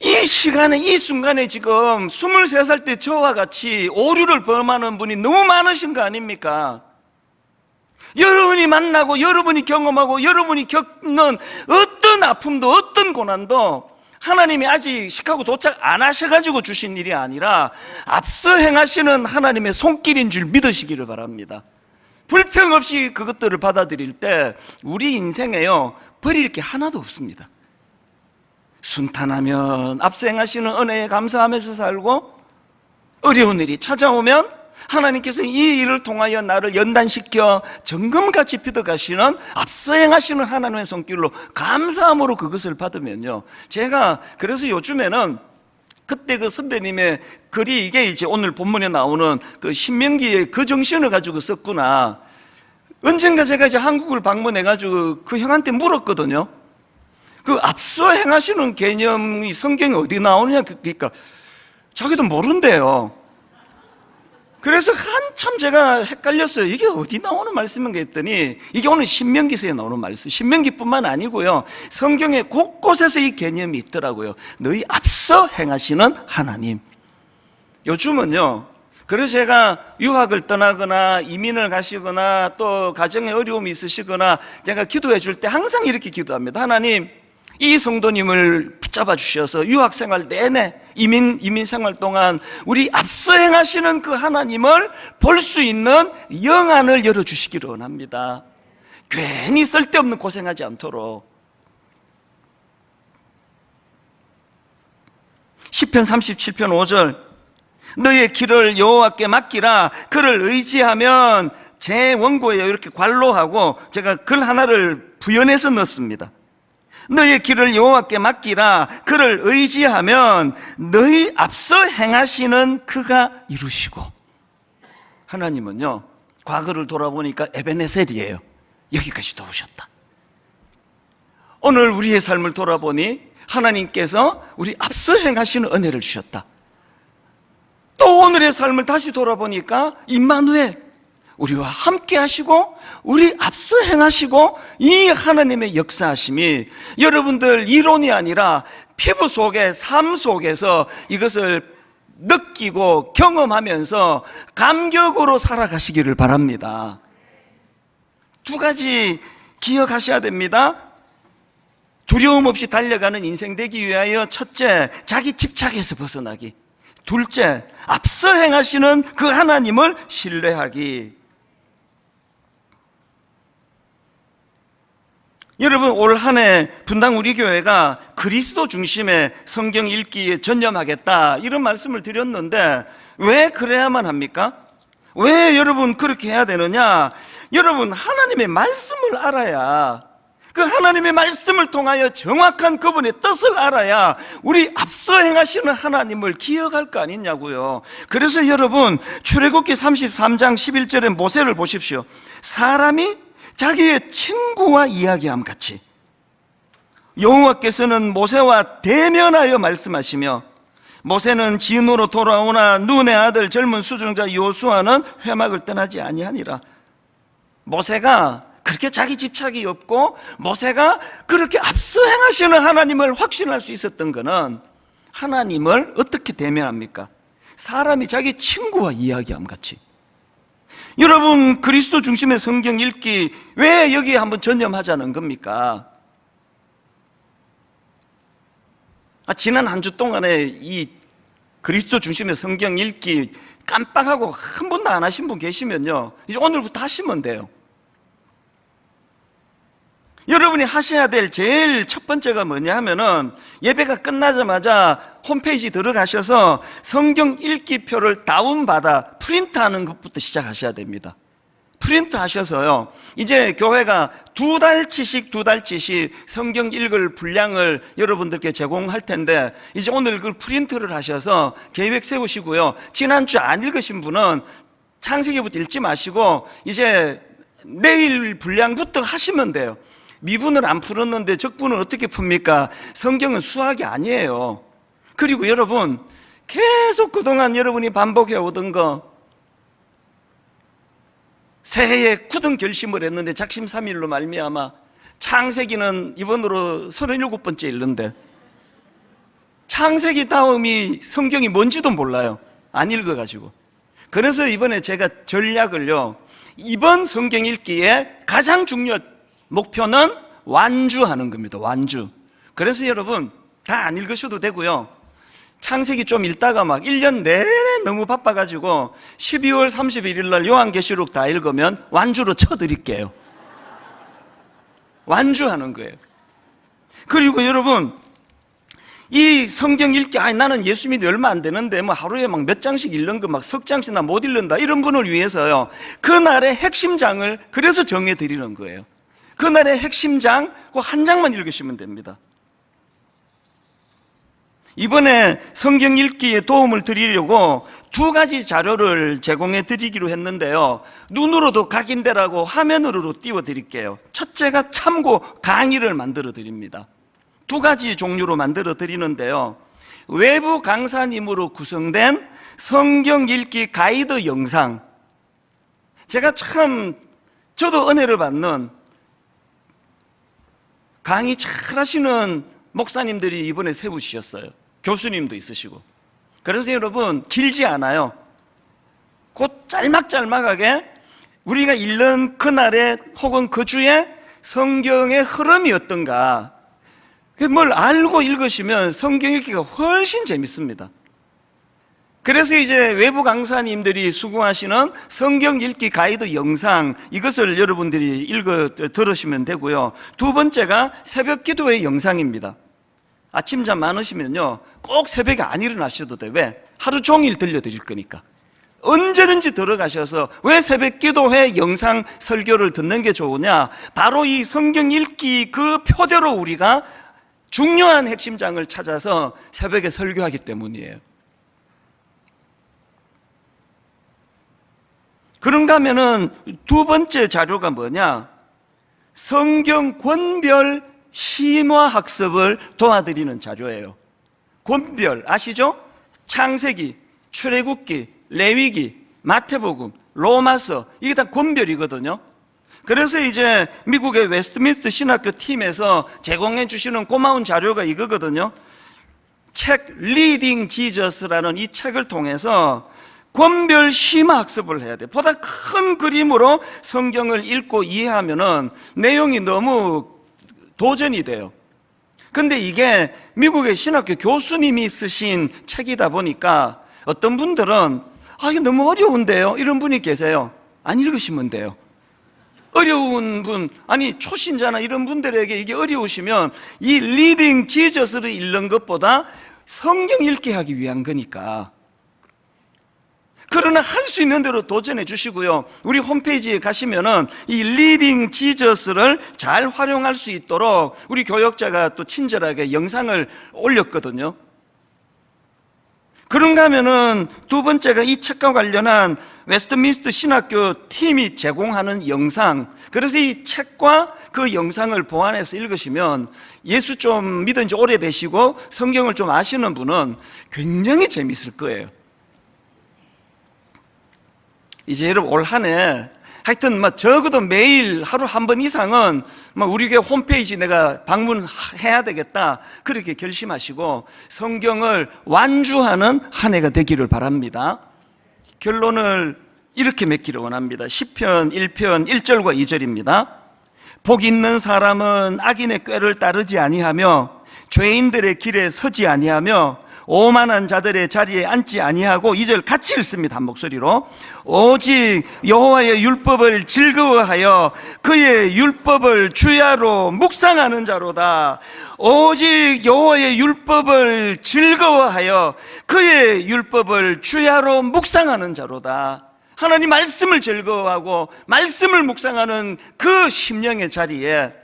이 시간에 이 순간에 지금 23살 때 저와 같이 오류를 범하는 분이 너무 많으신 거 아닙니까? 여러분이 만나고 여러분이 경험하고 여러분이 겪는 어떤 아픔도 어떤 고난도 하나님이 아직 시카고 도착 안 하셔가지고 주신 일이 아니라 앞서 행하시는 하나님의 손길인 줄 믿으시기를 바랍니다. 불평 없이 그것들을 받아들일 때 우리 인생에요 버릴 게 하나도 없습니다. 순탄하면 앞서 행하시는 은혜에 감사하면서 살고 어려운 일이 찾아오면 하나님께서 이 일을 통하여 나를 연단시켜 정금같이 빚어가시는 앞서 행하시는 하나님의 손길로 감사함으로 그것을 받으면요 제가 그래서 요즘에는 그때 그 선배님의 글이 이게 이제 오늘 본문에 나오는 그 신명기의 그 정신을 가지고 썼구나. 언젠가 제가 이제 한국을 방문해가지고 그 형한테 물었거든요. 그 앞서 행하시는 개념이 성경에 어디 나오느냐. 그러니까 자기도 모른대요. 그래서 한참 제가 헷갈렸어요. 이게 어디 나오는 말씀인가 했더니 이게 오늘 신명기서에 나오는 말씀. 신명기뿐만 아니고요 성경에 곳곳에서 이 개념이 있더라고요. 너희 앞서 행하시는 하나님. 요즘은요 그래서 제가 유학을 떠나거나 이민을 가시거나 또 가정에 어려움이 있으시거나 제가 기도해 줄 때 항상 이렇게 기도합니다. 하나님 이 성도님을 붙잡아 주셔서 유학 생활 내내 이민 생활 동안 우리 앞서 행하시는 그 하나님을 볼 수 있는 영안을 열어주시기를 원합니다. 괜히 쓸데없는 고생하지 않도록. 시편 37편 5절 너의 길을 여호와께 맡기라. 그를 의지하면 제 원고에 이렇게 관로하고 제가 글 하나를 부연해서 넣습니다. 너의 길을 여호와께 맡기라. 그를 의지하면 너희 앞서 행하시는 그가 이루시고. 하나님은요 과거를 돌아보니까 에베네셀이에요. 여기까지 도우셨다. 오늘 우리의 삶을 돌아보니 하나님께서 우리 앞서 행하시는 은혜를 주셨다. 또 오늘의 삶을 다시 돌아보니까 임마누엘 우리와 함께 하시고 우리 앞서 행하시고 이 하나님의 역사하심이 여러분들 이론이 아니라 피부 속에 삶 속에서 이것을 느끼고 경험하면서 감격으로 살아가시기를 바랍니다. 두 가지 기억하셔야 됩니다. 두려움 없이 달려가는 인생 되기 위하여 첫째, 자기 집착에서 벗어나기. 둘째, 앞서 행하시는 그 하나님을 신뢰하기. 여러분, 올 한 해 분당 우리 교회가 그리스도 중심의 성경 읽기에 전념하겠다 이런 말씀을 드렸는데 왜 그래야만 합니까? 왜 여러분 그렇게 해야 되느냐? 여러분, 하나님의 말씀을 알아야, 그 하나님의 말씀을 통하여 정확한 그분의 뜻을 알아야 우리 앞서 행하시는 하나님을 기억할 거 아니냐고요. 그래서 여러분, 출애굽기 33장 11절의 모세를 보십시오. 사람이 자기의 친구와 이야기함 같이 여호와께서는 모세와 대면하여 말씀하시며, 모세는 진으로 돌아오나 눈의 아들 젊은 수종자 요수아는 회막을 떠나지 아니하니라. 모세가 그렇게 자기 집착이 없고 모세가 그렇게 앞서 행하시는 하나님을 확신할 수 있었던 것은 하나님을 어떻게 대면합니까? 사람이 자기 친구와 이야기함 같이. 여러분, 그리스도 중심의 성경 읽기 왜 여기에 한번 전념하자는 겁니까? 지난 한 주 동안에 이 그리스도 중심의 성경 읽기 깜빡하고 한 번도 안 하신 분 계시면요, 이제 오늘부터 하시면 돼요. 여러분이 하셔야 될 제일 첫 번째가 뭐냐 하면은, 예배가 끝나자마자 홈페이지 들어가셔서 성경 읽기표를 다운받아 프린트하는 것부터 시작하셔야 됩니다. 프린트 하셔서요, 이제 교회가 두 달치씩 성경 읽을 분량을 여러분들께 제공할 텐데, 이제 오늘 그 프린트를 하셔서 계획 세우시고요, 지난주 안 읽으신 분은 창세기부터 읽지 마시고 이제 내일 분량부터 하시면 돼요. 미분을 안 풀었는데 적분은 어떻게 풉니까? 성경은 수학이 아니에요. 그리고 여러분, 계속 그동안 여러분이 반복해 오던 거, 새해에 굳은 결심을 했는데 작심삼일로 말미암아 창세기는 이번으로 37번째 읽는데, 창세기 다음이 성경이 뭔지도 몰라요. 안 읽어가지고. 그래서 이번에 제가 전략을요, 이번 성경 읽기에 가장 중요한 목표는 완주하는 겁니다. 완주. 그래서 여러분, 다 안 읽으셔도 되고요, 창세기 좀 읽다가 막 1년 내내 너무 바빠가지고 12월 31일 날 요한계시록 다 읽으면 완주로 쳐드릴게요. 완주하는 거예요. 그리고 여러분, 이 성경 읽기, 나는 예수 믿기 얼마 안 되는데 뭐 하루에 막 몇 장씩 읽는 거 막 석 장씩 나 못 읽는다, 이런 분을 위해서요, 그날의 핵심장을 그래서 정해드리는 거예요. 그날의 핵심장 그 한 장만 읽으시면 됩니다. 이번에 성경 읽기에 도움을 드리려고 두 가지 자료를 제공해 드리기로 했는데요, 눈으로도 각인되라고 화면으로 띄워 드릴게요. 첫째가 참고 강의를 만들어 드립니다. 두 가지 종류로 만들어 드리는데요, 외부 강사님으로 구성된 성경 읽기 가이드 영상, 제가 참 저도 은혜를 받는 강의 잘 하시는 목사님들이 이번에 세우셨어요. 교수님도 있으시고. 그래서 여러분, 길지 않아요. 곧 짤막짤막하게 우리가 읽는 그날에 혹은 그 주에 성경의 흐름이 어떤가, 뭘 알고 읽으시면 성경 읽기가 훨씬 재밌습니다. 그래서 이제 외부 강사님들이 수고하시는 성경 읽기 가이드 영상, 이것을 여러분들이 들으시면 되고요. 두 번째가 새벽 기도의 영상입니다. 아침잠 많으시면요, 꼭 새벽에 안 일어나셔도 돼. 왜? 하루 종일 들려드릴 거니까. 언제든지 들어가셔서 왜 새벽 기도회 영상 설교를 듣는 게 좋으냐? 바로 이 성경 읽기 그 표대로 우리가 중요한 핵심장을 찾아서 새벽에 설교하기 때문이에요. 그런가 하면은 두 번째 자료가 뭐냐? 성경 권별 심화 학습을 도와드리는 자료예요. 권별 아시죠? 창세기, 출애굽기, 레위기, 마태복음, 로마서, 이게 다 권별이거든요. 그래서 이제 미국의 웨스트민스터 신학교 팀에서 제공해 주시는 고마운 자료가 이거거든요. 책 리딩 지저스라는 이 책을 통해서 권별 심화 학습을 해야 돼. 보다 큰 그림으로 성경을 읽고 이해하면은 내용이 너무 도전이 돼요. 근데 이게 미국의 신학교 교수님이 쓰신 책이다 보니까 어떤 분들은 이게 너무 어려운데요, 이런 분이 계세요. 안 읽으시면 돼요. 어려운 분, 아니 초신자나 이런 분들에게 이게 어려우시면 이 리딩 지저스를 읽는 것보다 성경 읽게 하기 위한 거니까. 그러나 할 수 있는 대로 도전해 주시고요. 우리 홈페이지에 가시면은 이 리딩 지저스를 잘 활용할 수 있도록 우리 교역자가 또 친절하게 영상을 올렸거든요. 그런가 하면은 두 번째가 이 책과 관련한 웨스트민스터 신학교 팀이 제공하는 영상, 그래서 이 책과 그 영상을 보완해서 읽으시면 예수 좀 믿은 지 오래되시고 성경을 좀 아시는 분은 굉장히 재미있을 거예요. 이제 여러분 올 한 해 하여튼 적어도 매일 하루 한 번 이상은 우리 교회 홈페이지 내가 방문해야 되겠다, 그렇게 결심하시고 성경을 완주하는 한 해가 되기를 바랍니다. 결론을 이렇게 맺기를 원합니다. 시편 1편 1절과 2절입니다. 복 있는 사람은 악인의 꾀를 따르지 아니하며 죄인들의 길에 서지 아니하며 오만한 자들의 자리에 앉지 아니하고, 2절 같이 읽습니다. 한 목소리로. 오직 여호와의 율법을 즐거워하여 그의 율법을 주야로 묵상하는 자로다. 오직 여호와의 율법을 즐거워하여 그의 율법을 주야로 묵상하는 자로다. 하나님 말씀을 즐거워하고 말씀을 묵상하는 그 심령의 자리에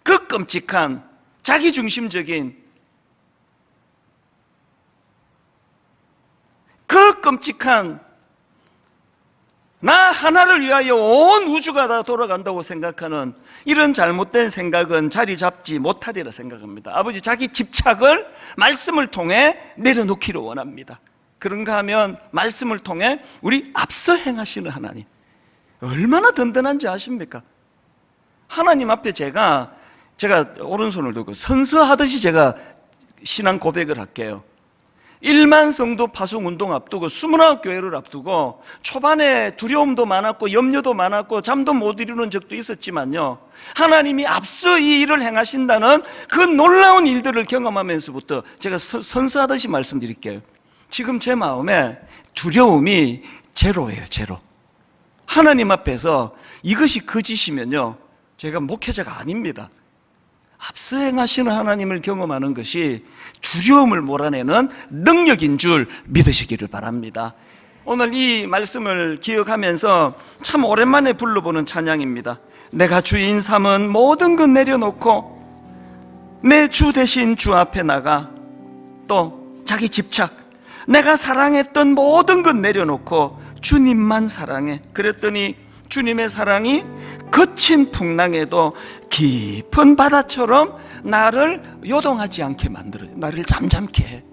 그 끔찍한 자기중심적인 그 끔찍한 나 하나를 위하여 온 우주가 다 돌아간다고 생각하는 이런 잘못된 생각은 자리 잡지 못하리라 생각합니다. 아버지, 자기 집착을 말씀을 통해 내려놓기를 원합니다. 그런가 하면 말씀을 통해 우리 앞서 행하시는 하나님, 얼마나 든든한지 아십니까? 하나님 앞에 제가 오른손을 들고 선서하듯이 제가 신앙 고백을 할게요. 1만 성도 파송 운동 앞두고 29교회를 앞두고 초반에 두려움도 많았고 염려도 많았고 잠도 못 이루는 적도 있었지만요, 하나님이 앞서 이 일을 행하신다는 그 놀라운 일들을 경험하면서부터 제가 선서하듯이 말씀드릴게요. 지금 제 마음에 두려움이 제로예요. 제로. 하나님 앞에서 이것이 거짓이면요, 제가 목회자가 아닙니다. 앞서 행하시는 하나님을 경험하는 것이 두려움을 몰아내는 능력인 줄 믿으시기를 바랍니다. 오늘 이 말씀을 기억하면서 참 오랜만에 불러보는 찬양입니다. 내가 주인 삼은 모든 것 내려놓고 내 주 대신 주 앞에 나가, 또 자기 집착, 내가 사랑했던 모든 것 내려놓고 주님만 사랑해. 그랬더니 주님의 사랑이 거친 풍랑에도 깊은 바다처럼 나를 요동하지 않게 만들어요. 나를 잠잠케 해.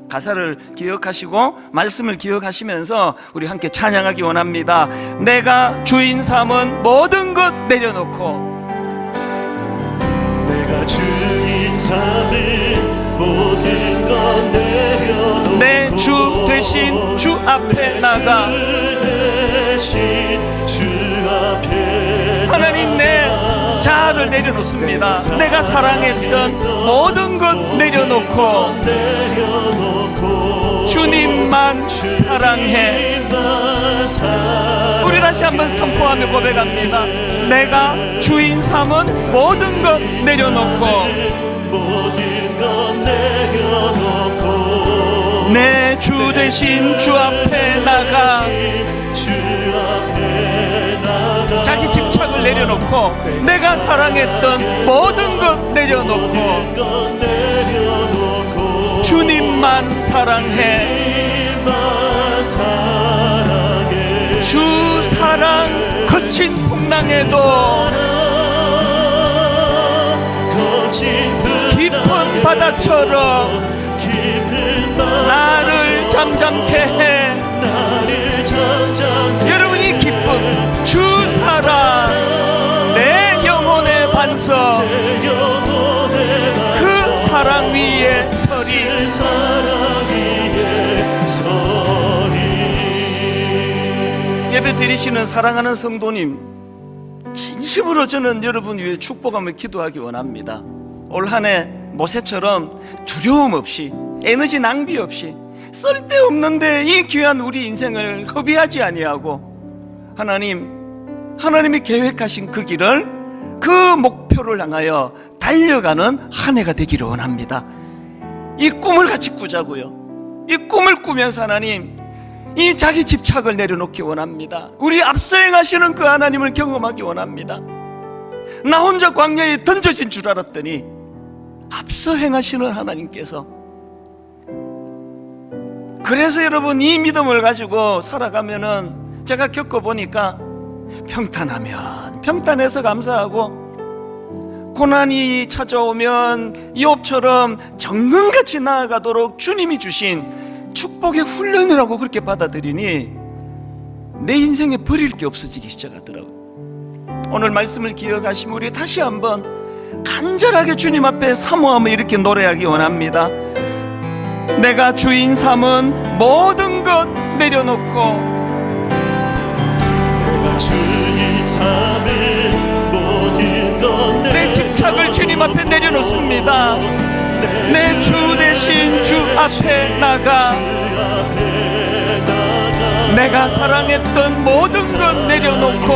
가사를 기억하시고 말씀을 기억하시면서 우리 함께 찬양하기 원합니다. 내가 주인 삼은 모든 것 내려놓고, 내가 주인 삼은 모든 것 내려놓고 내 주 대신 주 앞에 나가. 하나님, 내 자아를 내려놓습니다. 내가 사랑했던 모든 것 내려놓고 주님만 사랑해. 우리 다시 한번 선포하며 고백합니다. 내가 주인 삼은 모든 것 내려놓고 내 주 대신 주 앞에 나가. 자기 집착을 내려놓고 내가 사랑했던 모든 것 내려놓고 주님만 사랑해. 주 사랑 거친 풍랑에도 깊은 바다처럼 나를 잠잠케 해. 여러분이 기쁨, 주 사랑, 내 영혼의 반석, 그 사랑 위에 서리. 예배 드리시는 사랑하는 성도님, 진심으로 저는 여러분 위해 축복하며 기도하기 원합니다. 올 한 해 모세처럼 두려움 없이, 에너지 낭비 없이 쓸데없는데 이 귀한 우리 인생을 허비하지 아니하고 하나님이 계획하신 그 길을, 그 목표를 향하여 달려가는 한 해가 되기를 원합니다. 이 꿈을 같이 꾸자고요. 이 꿈을 꾸면서 하나님, 이 자기 집착을 내려놓기 원합니다. 우리 앞서 행하시는 그 하나님을 경험하기 원합니다. 나 혼자 광야에 던져진 줄 알았더니 앞서 행하시는 하나님께서, 그래서 여러분 이 믿음을 가지고 살아가면은, 제가 겪어보니까 평탄하면 평탄해서 감사하고, 고난이 찾아오면 욥처럼 정금같이 나아가도록 주님이 주신 축복의 훈련이라고 그렇게 받아들이니 내 인생에 버릴 게 없어지기 시작하더라고요. 오늘 말씀을 기억하시면 우리 다시 한번 간절하게 주님 앞에 사모하며 이렇게 노래하기 원합니다. 내가 주인 삼은 모든 것 내려놓고, 내가 주인 삼은 모든 것 내 집착을 주님 앞에 내려놓습니다. 내 주 대신 주 앞에 나가, 내가 사랑했던 모든 것 내려놓고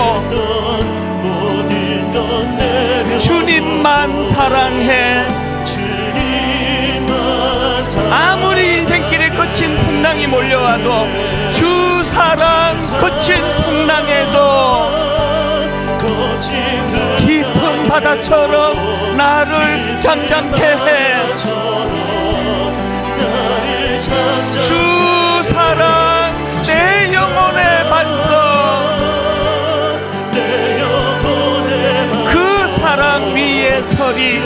주님만 사랑해. 아무리 인생길에 거친 풍랑이 몰려와도, 주 사랑 거친 풍랑에도 깊은 바다처럼 나를 잠잠케 해. 주 사랑 내 영혼의 반석, 그 사랑 위에 서리.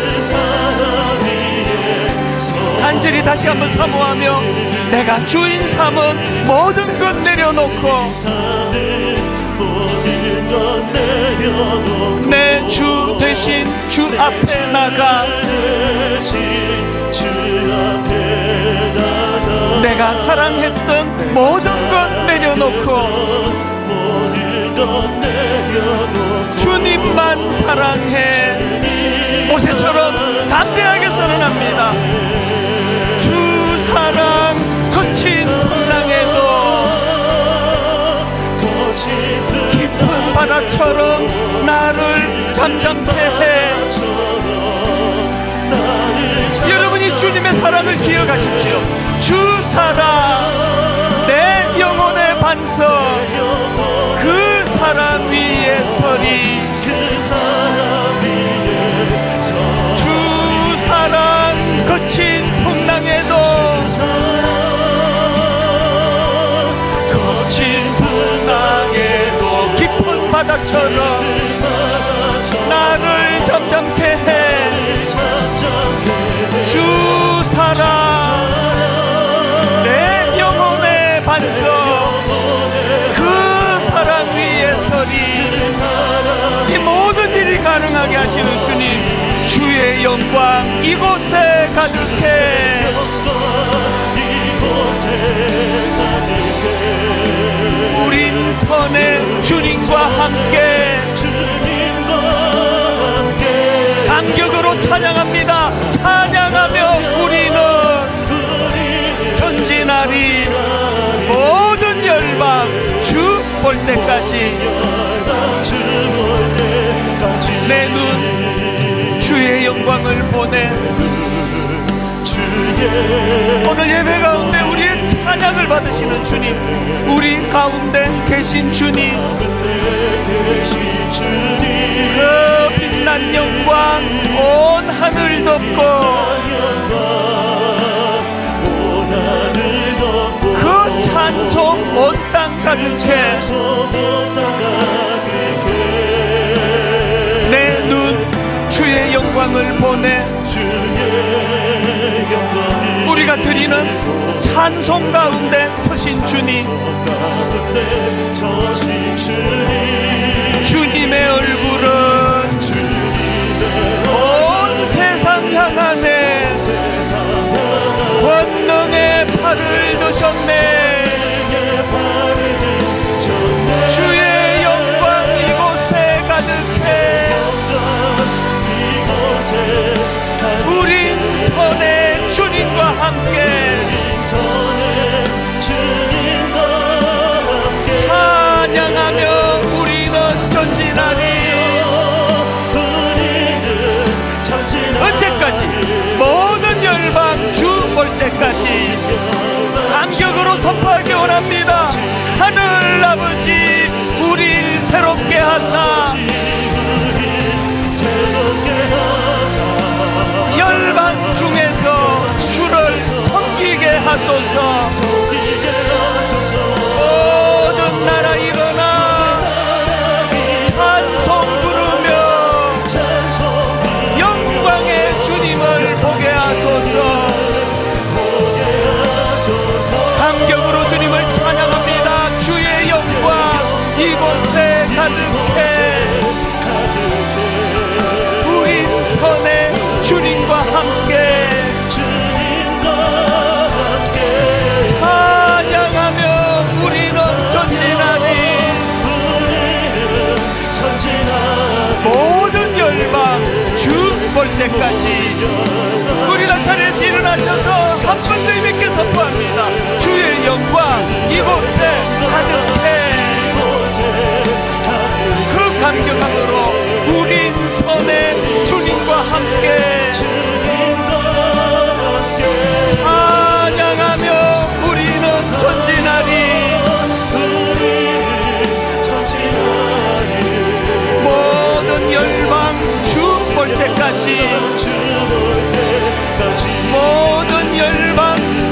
간절히 다시 한번 사모하며 내가 주인 삼은 모든 것 내려놓고 내 주 대신 주 앞에 나가, 내가 사랑했던 모든 것 내려놓고 주님만 사랑해. 모세처럼 담대하게 선언합니다. 주 사랑 거친 풍랑에도 깊은 바다처럼 나를 잠잠케 해. 여러분이 주님의 사랑을 기억하십시오. 주 사랑 내 영혼의 반석, 그 사랑 위에 서리. 주 사랑 거친 풍랑에도, 거친 풍랑에도 깊은 바다처럼 나를 잠잠케 해. 주 사랑 내 영혼의 반석, 그 사랑 위에 서리. 이 모든 일이 가능하게 하시는 주님, 주의 영광 이곳에 가득해. 우린 선의 주님과 함께 감격으로 찬양합니다. 찬양하며 우리는 전진하리. 모든 열방 주 볼 때까지 내 눈 주의 영광을 보내. 오늘 예배 가운데 우리의 찬양을 받으시는 주님, 우리 가운데 계신 주님, 그 빛난 영광 온 하늘 덮고, 그 찬송 온 땅 가득해. 내 눈 주의 영광을 보내. 우리가 드리는 찬송 가운데 서신 주님, 주님의 얼굴은 온 세상 향하네. 권능의 팔을 드셨네. 주의 영광 이곳에 가득해. 우린 선의 주님과 함께 하사 열방 중에서 주를 섬기게 하소서. 모든 나라 일어나 찬송 부르며 영광의 주님을 보게 하소서. 감격으로 주님을 찬양합니다. 주의 영광 이곳에 가득해. 우린 선의 주님과 함께 찬양하며 우리는 전진하리. 모든 열방 주 볼 때까지 우리 나차례에서 일어나셔서 한 번 더 힘있게 선포합니다. 주의 영광 이곳에 가득해. 그 감격함으로 우린 선의 주님과 함께 찬양하며 우리는 전진하리. 모든 열방 주 볼 때까지 모든 열방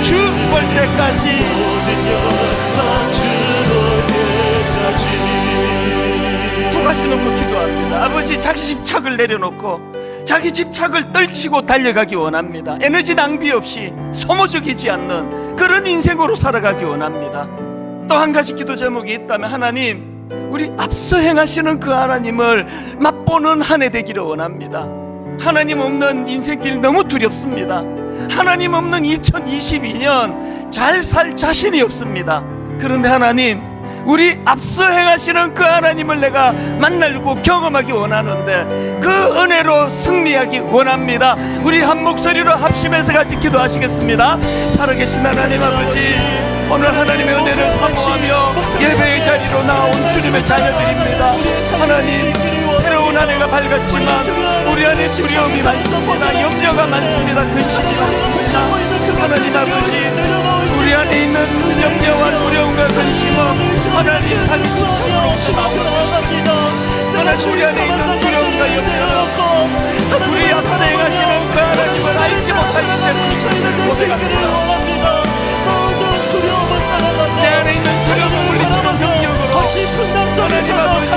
주 볼 때까지 두 가지 놓고 기도합니다. 아버지, 자기 집착을 내려놓고 자기 집착을 떨치고 달려가기 원합니다. 에너지 낭비 없이 소모적이지 않는 그런 인생으로 살아가기 원합니다. 또 한 가지 기도 제목이 있다면, 하나님, 우리 앞서 행하시는 그 하나님을 맛보는 한 해 되기를 원합니다. 하나님 없는 인생길 너무 두렵습니다. 하나님 없는 2022년 잘 살 자신이 없습니다. 그런데 하나님, 우리 앞서 행하시는 그 하나님을 내가 만나고 경험하기 원하는데 그 은혜로 승리하기 원합니다. 우리 한 목소리로 합심해서 같이 기도하시겠습니다. 살아계신 하나님 아버지, 오늘 하나님의 은혜를 사모하며 예배의 자리로 나온 주님의 자녀들입니다. 하나님, 새로운 한 해가 밝았지만 우리 안에 두려움이 많습니다. 염려가 많습니다. 근심이 많습니다. 하나님 아버지, 우리 안에 있는 염려와 두려움과 근심은 하나님 자기 집착으로 나옵니다. 하나님, 우리 안에 있는 두려움과 염려는 우리 앞서 행하시는 그 하나님을 알지 못하기 때문에 저희들 고백합니다. 내 안에 있는 두려움을 물리치는 능력으로 하나님 아버지,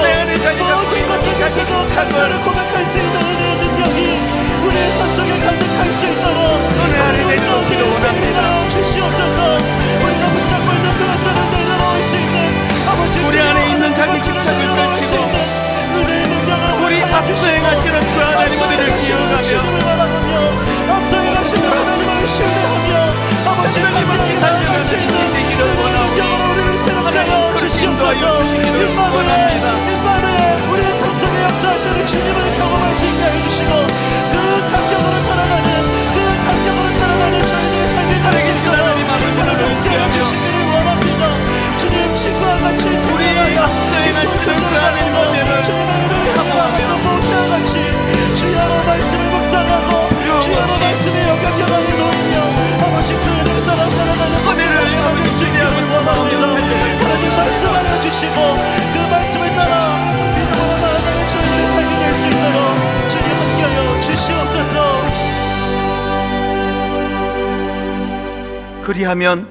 내 안에 자리 잡고 있는 자기 집착을 고백할 수 있는 은혜의 능력이 우리의 삶 속에 가득할 수 있도록 은혜 안에 내려오기를 원합니다. 주시옵소서. 우리가 붙잡고 있는 그것들을 내려놓을 수 있는 아버지, 우리 안에 있는 자기 집착을 떨치고 우리 앞서 행하시는 그 하나님 은혜를 기억하며 앞서 행하시는 하나님을 신뢰하며 아버지, 하나님을 달려가는 인생이 되기를 원하오니 우리를 새롭게 하나님 주시옵소서. 그리스도여 주시기를 원합니다. 임마누엘, 우리의 삶 속에 역사하시는 주님을 경험할 수 있게 해주시고 그 감격으로 살아가는 그 감격으로 살아가는 저희들의 삶이 될 수 있도록 하나님 아버지를 함께해 주시기를 원합니다. 주님, 친구와 같이 우리 앞서 행하시는 그 하나님 은혜를 주님의 은혜를 사모하는 모세와 같이 주여로 말씀을 묵상하고 주여로 말씀에 영향력을 놓으며 아버지, 그 은혜를 따라 살아가는 은혜를 아버지 기대하고 원합니다. 하나님 말씀 알려주시고 그 말씀을 따라 믿음으로 나아가는 저희들의 삶이 될 수 있도록 주님 함께하여 주시옵소서. 그리하면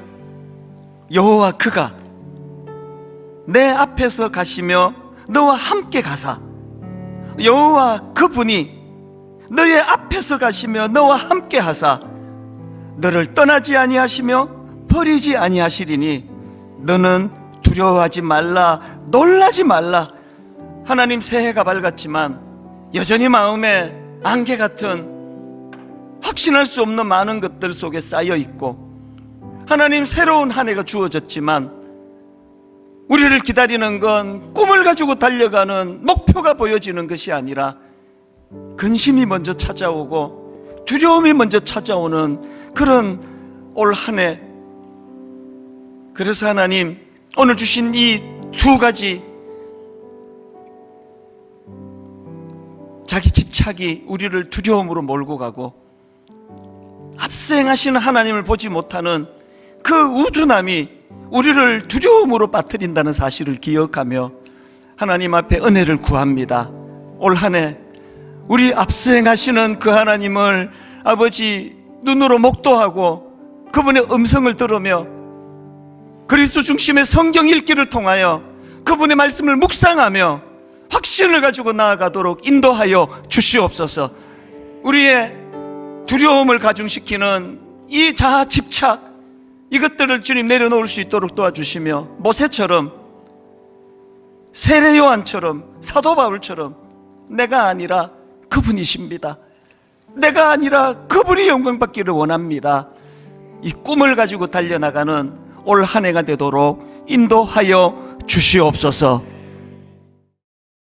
여호와 그가 내 앞에서 가시며 너와 함께 가사, 여호와 그분이 너의 앞에서 가시며 너와 함께 하사 너를 떠나지 아니하시며 버리지 아니하시리니 너는 두려워하지 말라, 놀라지 말라. 하나님, 새해가 밝았지만 여전히 마음에 안개 같은 확신할 수 없는 많은 것들 속에 쌓여 있고, 하나님, 새로운 한 해가 주어졌지만 우리를 기다리는 건 꿈을 가지고 달려가는 목표가 보여지는 것이 아니라 근심이 먼저 찾아오고 두려움이 먼저 찾아오는 그런 올 한 해. 그래서 하나님, 오늘 주신 이 두 가지 자기 집착이 우리를 두려움으로 몰고 가고 앞서 행하시는 하나님을 보지 못하는 그 우둔함이 우리를 두려움으로 빠뜨린다는 사실을 기억하며, 하나님 앞에 은혜를 구합니다. 올 한 해 우리 앞서행하시는 그 하나님을 아버지 눈으로 목도하고 그분의 음성을 들으며 그리스도 중심의 성경 읽기를 통하여 그분의 말씀을 묵상하며 확신을 가지고 나아가도록 인도하여 주시옵소서. 우리의 두려움을 가중시키는 이 자아 집착, 이것들을 주님 내려놓을 수 있도록 도와주시며 모세처럼, 세례 요한처럼, 사도 바울처럼 내가 아니라 그분이십니다. 내가 아니라 그분이 영광받기를 원합니다. 이 꿈을 가지고 달려나가는 올 한 해가 되도록 인도하여 주시옵소서.